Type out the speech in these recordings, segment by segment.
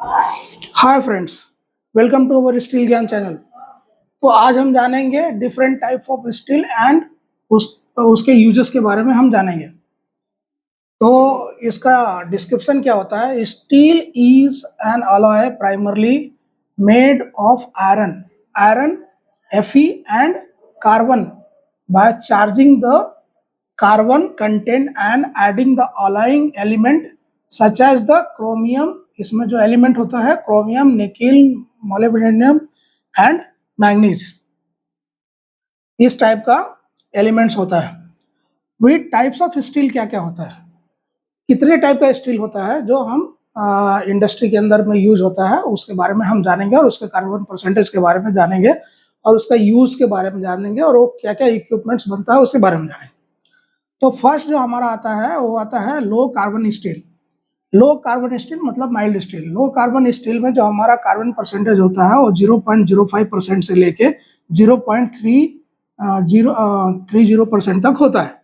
Hi friends, welcome to our steel Gyan channel. तो आज हम जानेंगे different type of steel and उसके यूजेस के बारे में हम जानेंगे। तो इसका डिस्क्रिप्शन क्या होता है? Steel is an alloy primarily made of iron iron Fe and carbon by charging the carbon content and adding the alloying element such as the chromium। इसमें जो एलिमेंट होता है chromium, nickel, molybdenum and manganese, इस type का elements होता है। With types of steel क्या क्या होता है, कितने टाइप का स्टील होता है जो हम इंडस्ट्री के अंदर में यूज होता है, उसके बारे में हम जानेंगे और उसके कार्बन परसेंटेज के बारे में जानेंगे और उसका यूज के बारे में जानेंगे और वो क्या क्या इक्विपमेंट्स बनता है उसके बारे में जानेंगे। तो फर्स्ट जो हमारा आता है वो आता है low carbon steel. Low carbon steel मतलब mild steel. Low carbon steel में जो हमारा कार्बन परसेंटेज होता है वो 0.05% से लेके 0.30% तक होता है।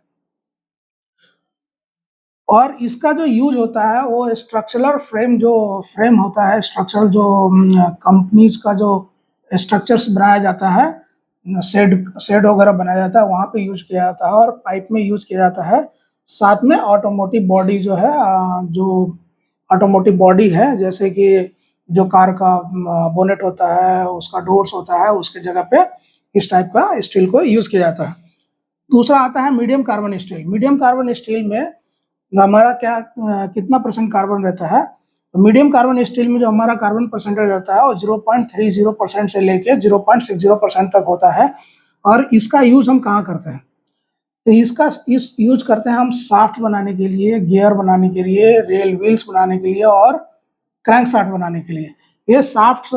और इसका जो यूज होता है वो स्ट्रक्चरल फ्रेम, जो फ्रेम होता है, स्ट्रक्चरल जो कंपनीज का जो स्ट्रक्चर्स बनाया जाता है, शेड वगैरह बनाया जाता है, वहाँ पे यूज किया जाता है और पाइप में यूज किया जाता है। साथ में ऑटोमोटिव बॉडी जो है, जो ऑटोमोटिव बॉडी है, जैसे कि जो कार का बोनेट होता है, उसका डोर्स होता है, उसके जगह पे इस टाइप का स्टील को यूज किया जाता है। दूसरा आता है medium carbon steel. Medium carbon steel में हमारा क्या कितना परसेंट कार्बन रहता है? तो मीडियम कार्बन स्टील में जो हमारा कार्बन परसेंटेज रहता है वो 0.30% से लेके 0.60% तक होता है। और इसका यूज हम कहाँ करते हैं? तो इसका इस यूज करते हैं हम शाफ्ट बनाने के लिए, गियर बनाने के लिए, रेल व्हील्स बनाने के लिए और क्रैंक शाफ्ट बनाने के लिए। ये शाफ्ट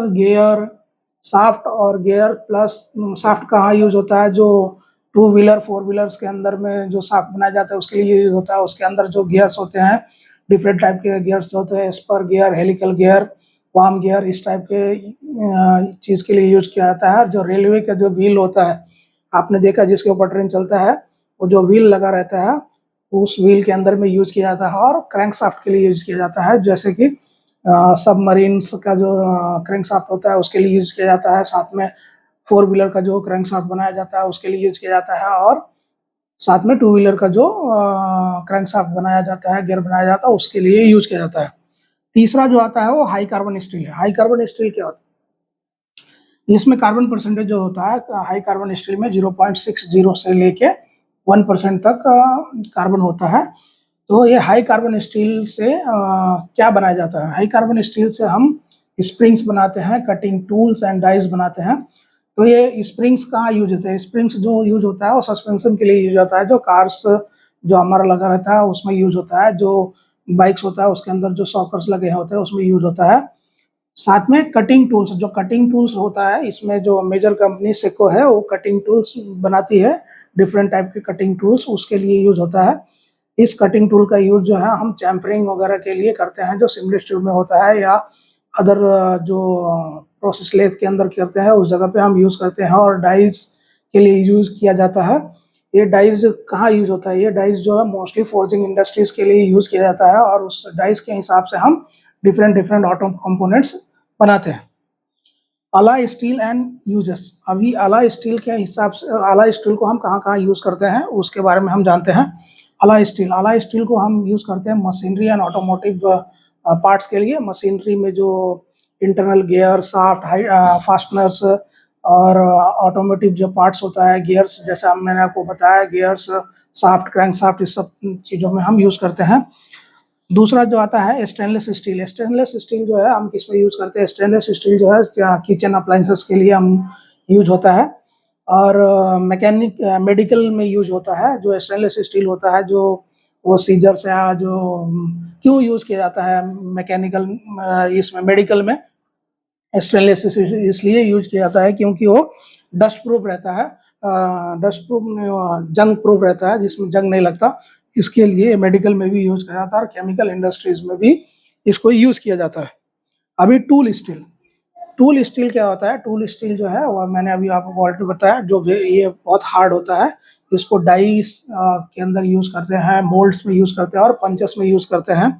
और गियर प्लस शाफ्ट कहाँ यूज होता है? जो टू व्हीलर, फोर व्हीलर्स के अंदर में जो शाफ्ट बनाया जाता है उसके लिए यूज होता है। उसके अंदर जो गियर्स होते हैं, डिफरेंट टाइप के गियर्स जो होते हैं, spur gear, helical gear, worm gear, इस टाइप के चीज़ के लिए यूज किया जाता है। जो रेलवे का जो व्हील होता है, आपने देखा जिसके ऊपर ट्रेन चलता है, वो जो व्हील लगा रहता है उस व्हील के अंदर में यूज किया जाता है। और क्रैंक शाफ्ट के लिए यूज किया जाता है, जैसे कि सबमरीन्स का जो क्रैंक शाफ्ट होता है उसके लिए यूज किया जाता है। साथ में फोर व्हीलर का जो क्रैंक शाफ्ट बनाया जाता है उसके लिए यूज किया जाता है। और साथ में टू व्हीलर का जो क्रैंक शाफ्ट बनाया जाता है, गियर बनाया जाता है, उसके लिए यूज किया जाता है। तीसरा जो आता है वो हाई कार्बन स्टील है। हाई कार्बन स्टील क्या होता है? इसमें कार्बन परसेंटेज जो होता है हाई कार्बन स्टील में 0.60 से लेके 1% तक कार्बन होता है। तो ये हाई कार्बन स्टील से क्या बनाया जाता है? हाई कार्बन स्टील से हम स्प्रिंग्स बनाते हैं, कटिंग टूल्स एंड डाइज बनाते हैं। तो ये स्प्रिंग्स कहाँ यूज होते हैं? स्प्रिंग्स जो यूज होता है वो सस्पेंशन के लिए यूज होता है। जो कार्स जो हमारा लगा रहता है उसमें यूज होता है। जो बाइक्स होता है उसके अंदर जो सॉकर्स लगे होते हैं उसमें यूज होता है। साथ में कटिंग टूल्स, जो कटिंग टूल्स होता है, इसमें जो मेजर कंपनी सेको है वो कटिंग टूल्स बनाती है, डिफरेंट टाइप के कटिंग टूल्स, उसके लिए यूज होता है। इस कटिंग टूल का यूज जो है हम चैम्फरिंग वगैरह के लिए करते हैं, जो सिमलेस ट्यूब में होता है, या अदर जो प्रोसेस लेथ के अंदर करते हैं उस जगह पे हम यूज करते हैं। और डाइज के लिए यूज किया जाता है। ये डाइज कहाँ यूज होता है? ये डाइज जो है मोस्टली फोर्जिंग इंडस्ट्रीज के लिए यूज किया जाता है और उस डाइज के हिसाब से हम डिफरेंट ऑटो कंपोनेंट्स बनाते हैं। अला स्टील एंड यूजेस। अभी अला स्टील के हिसाब से अला स्टील को हम कहाँ कहाँ यूज करते हैं उसके बारे में हम जानते हैं। अला स्टील को हम यूज करते हैं मशीनरी एंड ऑटोमोटिव पार्ट्स के लिए। मशीनरी में जो इंटरनल गियर, शाफ्ट, फास्टनर्स और ऑटोमोटिव जो पार्ट्स होता है, गियर्स, जैसा मैंने आपको बताया, गियर्स, शाफ्ट, क्रैंक शाफ्ट, इस सब चीज़ों में हम यूज करते हैं। दूसरा जो आता है स्टेनलेस स्टील। स्टेनलेस स्टील जो है हम किस में यूज करते हैं? स्टेनलेस स्टील जो है किचन अप्लायंसेस के लिए हम यूज होता है। और मेडिकल में यूज होता है। जो स्टेनलेस स्टील होता है, जो वो सीजर्स या जो क्यों यूज किया जाता है मैकेनिकल, इसमें मेडिकल में स्टेनलेस इसलिए यूज किया जाता है क्योंकि वो डस्ट प्रूफ रहता है, डस्ट प्रूफ, जंग प्रूफ रहता है, जिसमें जंग नहीं लगता। इसके लिए मेडिकल में भी यूज किया जाता है और केमिकल इंडस्ट्रीज में भी इसको यूज किया जाता है। अभी टूल स्टील क्या होता है? टूल स्टील जो है वो मैंने अभी आपको ऑलरेडी बताया, जो ये बहुत हार्ड होता है। इसको डाइस के अंदर यूज करते हैं, मोल्ड्स में यूज करते हैं और पंचेस में यूज करते हैं।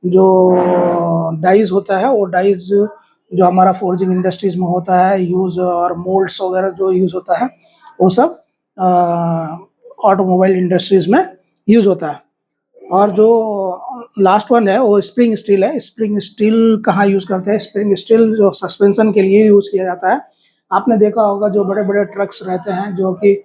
जो डाइज होता है, वो डाइज जो हमारा फोर्जिंग इंडस्ट्रीज में होता है यूज़, और मोल्ड्स वगैरह जो यूज़ होता है, वो सब ऑटोमोबाइल इंडस्ट्रीज में यूज़ होता है। और जो लास्ट वन है वो स्प्रिंग स्टील है। स्प्रिंग स्टील कहाँ यूज़ करते हैं? स्प्रिंग स्टील जो सस्पेंशन के लिए यूज़ किया जाता है। आपने देखा होगा जो बड़े-बड़े ट्रक्स रहते हैं, जो कि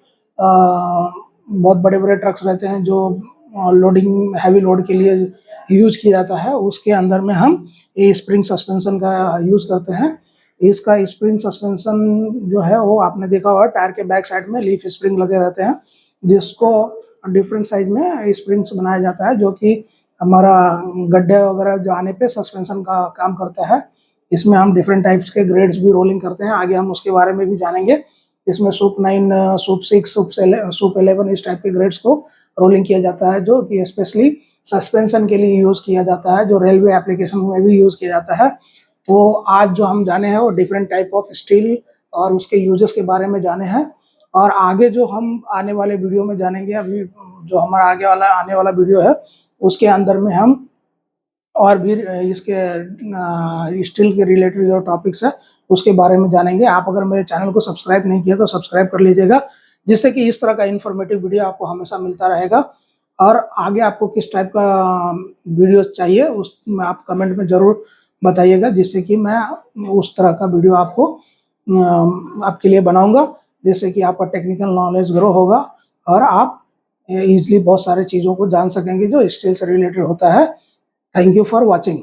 बहुत बड़े-बड़े ट्रक्स रहते हैं, जो लोडिंग हैवी लोड के लिए यूज़ किया जाता है, उसके अंदर में हम ये स्प्रिंग सस्पेंशन का यूज़ करते हैं। इसका स्प्रिंग सस्पेंशन जो है वो आपने देखा होगा टायर के बैक साइड में लीफ स्प्रिंग लगे रहते हैं, जिसको डिफरेंट साइज में स्प्रिंग्स बनाया जाता है, जो कि हमारा गड्ढे वगैरह जाने पे सस्पेंशन का काम करता है। इसमें हम डिफरेंट टाइप्स के ग्रेड्स भी रोलिंग करते हैं, आगे हम उसके बारे में भी जानेंगे। इसमें सूप 9, सूप 6, सूप 11 इस टाइप के ग्रेड्स को रोलिंग किया जाता है, जो कि स्पेशली सस्पेंशन के लिए यूज़ किया जाता है, जो रेलवे एप्लीकेशन में भी यूज़ किया जाता है। तो आज जो हम जाने हैं वो डिफरेंट टाइप ऑफ स्टील और उसके यूजेस के बारे में जाने हैं। और आगे जो हम आने वाले वीडियो में जानेंगे, अभी जो हमारा आने वाला वीडियो है, उसके अंदर में हम और भी इसके स्टील के रिलेटेड जो टॉपिक्स है उसके बारे में जानेंगे। आप अगर मेरे चैनल को सब्सक्राइब नहीं किया तो सब्सक्राइब कर लीजिएगा, जिससे कि इस तरह का इन्फॉर्मेटिव वीडियो आपको हमेशा मिलता रहेगा। और आगे आपको किस टाइप का वीडियो चाहिए उस आप कमेंट में ज़रूर बताइएगा, जिससे कि मैं उस तरह का वीडियो आपके लिए बनाऊंगा, जिससे कि आपका टेक्निकल नॉलेज ग्रो होगा और आप ईजिली बहुत सारे चीज़ों को जान सकेंगे जो स्टील से रिलेटेड होता है। Thank you for watching.